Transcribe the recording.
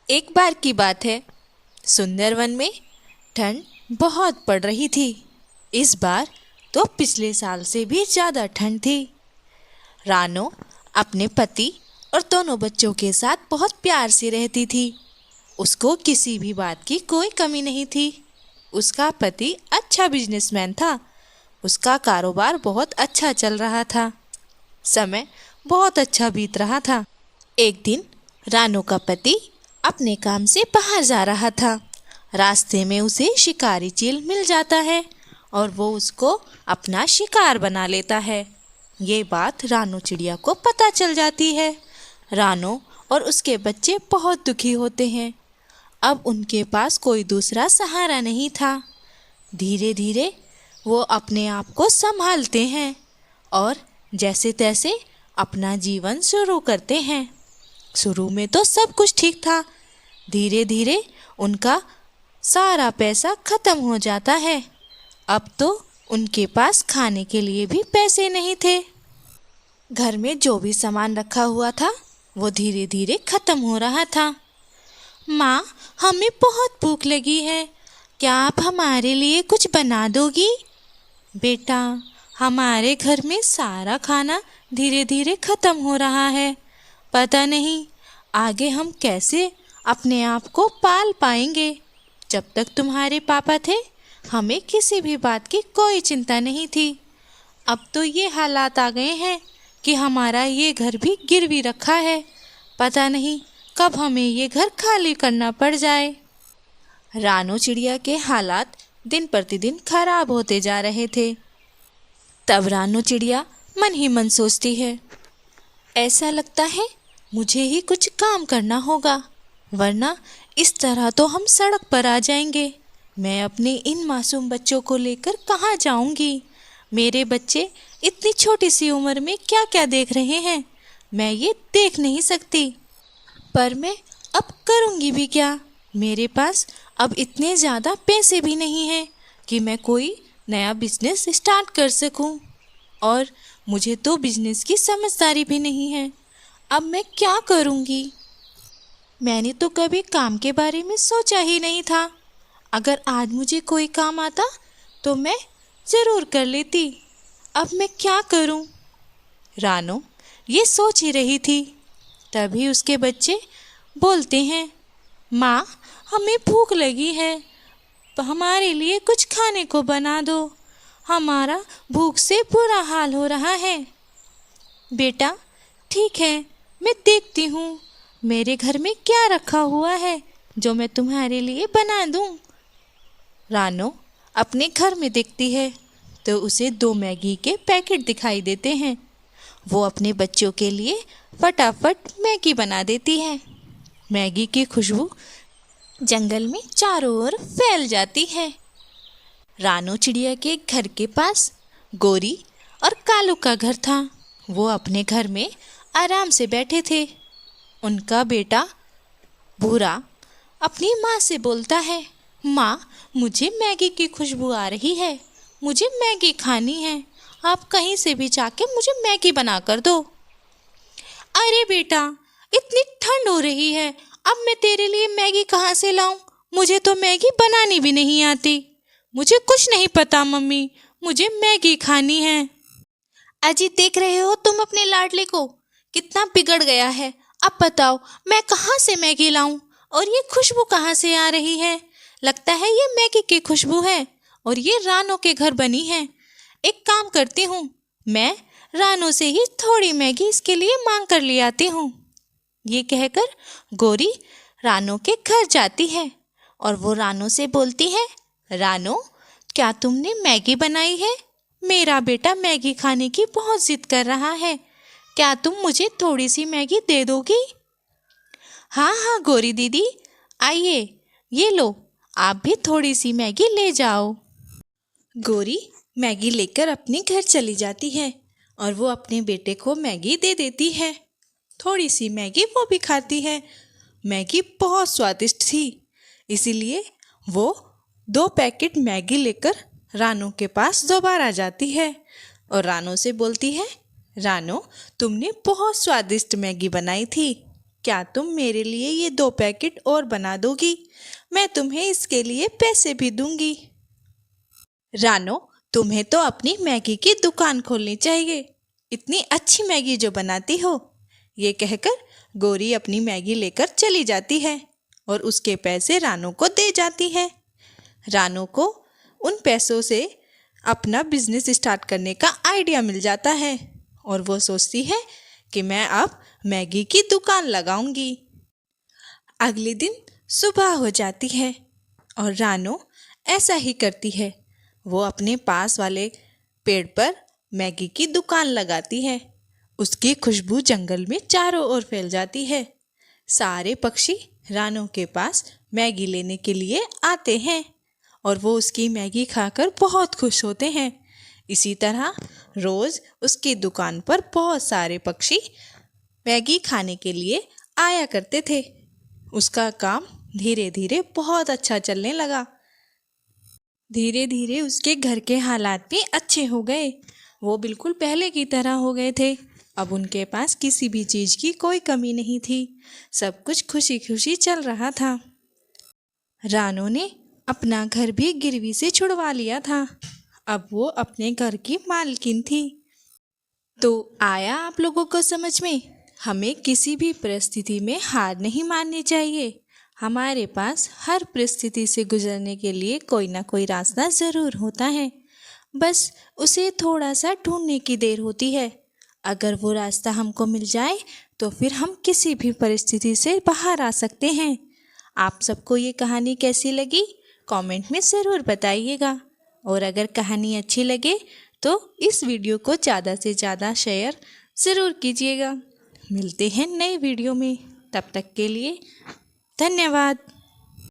एक बार की बात है, सुंदरवन में ठंड बहुत पड़ रही थी। इस बार तो पिछले साल से भी ज़्यादा ठंड थी। रानो अपने पति और दोनों बच्चों के साथ बहुत प्यार से रहती थी। उसको किसी भी बात की कोई कमी नहीं थी। उसका पति अच्छा बिजनेसमैन था। उसका कारोबार बहुत अच्छा चल रहा था। समय बहुत अच्छा बीत रहा था। एक दिन रानो का पति अपने काम से बाहर जा रहा था। रास्ते में उसे शिकारी चील मिल जाता है और वो उसको अपना शिकार बना लेता है। ये बात रानो चिड़िया को पता चल जाती है। रानो और उसके बच्चे बहुत दुखी होते हैं। अब उनके पास कोई दूसरा सहारा नहीं था। धीरे धीरे वो अपने आप को संभालते हैं और जैसे तैसे अपना जीवन शुरू करते हैं। शुरू में तो सब कुछ ठीक था। धीरे धीरे उनका सारा पैसा खत्म हो जाता है। अब तो उनके पास खाने के लिए भी पैसे नहीं थे। घर में जो भी सामान रखा हुआ था वो धीरे धीरे खत्म हो रहा था। माँ, हमें बहुत भूख लगी है। क्या आप हमारे लिए कुछ बना दोगी? बेटा, हमारे घर में सारा खाना धीरे धीरे खत्म हो रहा है। पता नहीं आगे हम कैसे अपने आप को पाल पाएंगे। जब तक तुम्हारे पापा थे हमें किसी भी बात की कोई चिंता नहीं थी। अब तो ये हालात आ गए हैं कि हमारा ये घर भी गिरवी रखा है। पता नहीं कब हमें ये घर खाली करना पड़ जाए। रानो चिड़िया के हालात दिन प्रतिदिन खराब होते जा रहे थे। तब रानो चिड़िया मन ही मन सोचती है, ऐसा लगता है मुझे ही कुछ काम करना होगा, वरना इस तरह तो हम सड़क पर आ जाएंगे। मैं अपने इन मासूम बच्चों को लेकर कहाँ जाऊंगी? मेरे बच्चे इतनी छोटी सी उम्र में क्या क्या देख रहे हैं, मैं ये देख नहीं सकती। पर मैं अब करूंगी भी क्या? मेरे पास अब इतने ज़्यादा पैसे भी नहीं हैं कि मैं कोई नया बिजनेस स्टार्ट कर सकूं। और मुझे तो बिजनेस की समझदारी भी नहीं है। अब मैं क्या करूंगी? मैंने तो कभी काम के बारे में सोचा ही नहीं था। अगर आज मुझे कोई काम आता तो मैं ज़रूर कर लेती। अब मैं क्या करूं? रानो ये सोच ही रही थी। तभी उसके बच्चे बोलते हैं, माँ, हमें भूख लगी है, हमारे लिए कुछ खाने को बना दो। हमारा भूख से बुरा हाल हो रहा है। बेटा, ठीक है, मैं देखती हूँ मेरे घर में क्या रखा हुआ है जो मैं तुम्हारे लिए बना दूँ। रानो अपने घर में देखती है तो उसे 2 मैगी के पैकेट दिखाई देते हैं। वो अपने बच्चों के लिए फटाफट मैगी बना देती है। मैगी की खुशबू जंगल में चारों ओर फैल जाती है। रानो चिड़िया के घर के पास गोरी और कालू का घर था। वो अपने घर में आराम से बैठे थे। उनका बेटा भूरा अपनी माँ से बोलता है, माँ, मुझे मैगी की खुशबू आ रही है, मुझे मैगी खानी है। आप कहीं से भी जाके मुझे मैगी बना कर दो। अरे बेटा, इतनी ठंड हो रही है, अब मैं तेरे लिए मैगी कहाँ से लाऊं? मुझे तो मैगी बनानी भी नहीं आती। मुझे कुछ नहीं पता मम्मी, मुझे मैगी खानी है। अजी, देख रहे हो तुम अपने लाडले को, कितना बिगड़ गया है। अब बताओ मैं कहाँ से मैगी लाऊं? और ये खुशबू कहाँ से आ रही है? लगता है ये मैगी की खुशबू है और ये रानो के घर बनी है। एक काम करती हूँ, मैं रानो से ही थोड़ी मैगी इसके लिए मांग कर ले आती हूँ। ये कहकर गोरी रानो के घर जाती है और वो रानो से बोलती है, रानो, क्या तुमने मैगी बनाई है? मेरा बेटा मैगी खाने की बहुत जिद कर रहा है। क्या तुम मुझे थोड़ी सी मैगी दे दोगी? हाँ हाँ गोरी दीदी, आइए, ये लो, आप भी थोड़ी सी मैगी ले जाओ। गोरी मैगी लेकर अपने घर चली जाती है और वो अपने बेटे को मैगी दे देती है। थोड़ी सी मैगी वो भी खाती है। मैगी बहुत स्वादिष्ट थी, इसीलिए वो 2 पैकेट मैगी लेकर रानो के पास दोबारा जाती है और रानो से बोलती है, रानो, तुमने बहुत स्वादिष्ट मैगी बनाई थी। क्या तुम मेरे लिए ये 2 पैकेट और बना दोगी? मैं तुम्हें इसके लिए पैसे भी दूंगी। रानो, तुम्हें तो अपनी मैगी की दुकान खोलनी चाहिए। इतनी अच्छी मैगी जो बनाती हो। ये कहकर गोरी अपनी मैगी लेकर चली जाती है और उसके पैसे रानो को दे जाती है। रानो को उन पैसों से अपना बिजनेस स्टार्ट करने का आइडिया मिल जाता है और वो सोचती है कि मैं अब मैगी की दुकान लगाऊंगी। अगले दिन सुबह हो जाती है और रानो ऐसा ही करती है। वो अपने पास वाले पेड़ पर मैगी की दुकान लगाती है। उसकी खुशबू जंगल में चारों ओर फैल जाती है। सारे पक्षी रानो के पास मैगी लेने के लिए आते हैं और वो उसकी मैगी खाकर बहुत खुश होते हैं। इसी तरह रोज़ उसकी दुकान पर बहुत सारे पक्षी मैगी खाने के लिए आया करते थे। उसका काम धीरे धीरे बहुत अच्छा चलने लगा। धीरे धीरे उसके घर के हालात भी अच्छे हो गए। वो बिल्कुल पहले की तरह हो गए थे। अब उनके पास किसी भी चीज़ की कोई कमी नहीं थी। सब कुछ खुशी खुशी चल रहा था। रानो ने अपना घर भी गिरवी से छुड़वा लिया था। अब वो अपने घर की मालकिन थी। तो आया आप लोगों को समझ में? हमें किसी भी परिस्थिति में हार नहीं माननी चाहिए। हमारे पास हर परिस्थिति से गुजरने के लिए कोई ना कोई रास्ता ज़रूर होता है। बस उसे थोड़ा सा ढूंढने की देर होती है। अगर वो रास्ता हमको मिल जाए तो फिर हम किसी भी परिस्थिति से बाहर आ सकते हैं। आप सबको ये कहानी कैसी लगी? कमेंट में ज़रूर बताइएगा। और अगर कहानी अच्छी लगे तो इस वीडियो को ज़्यादा से ज़्यादा शेयर ज़रूर कीजिएगा। मिलते हैं नए वीडियो में। तब तक के लिए धन्यवाद।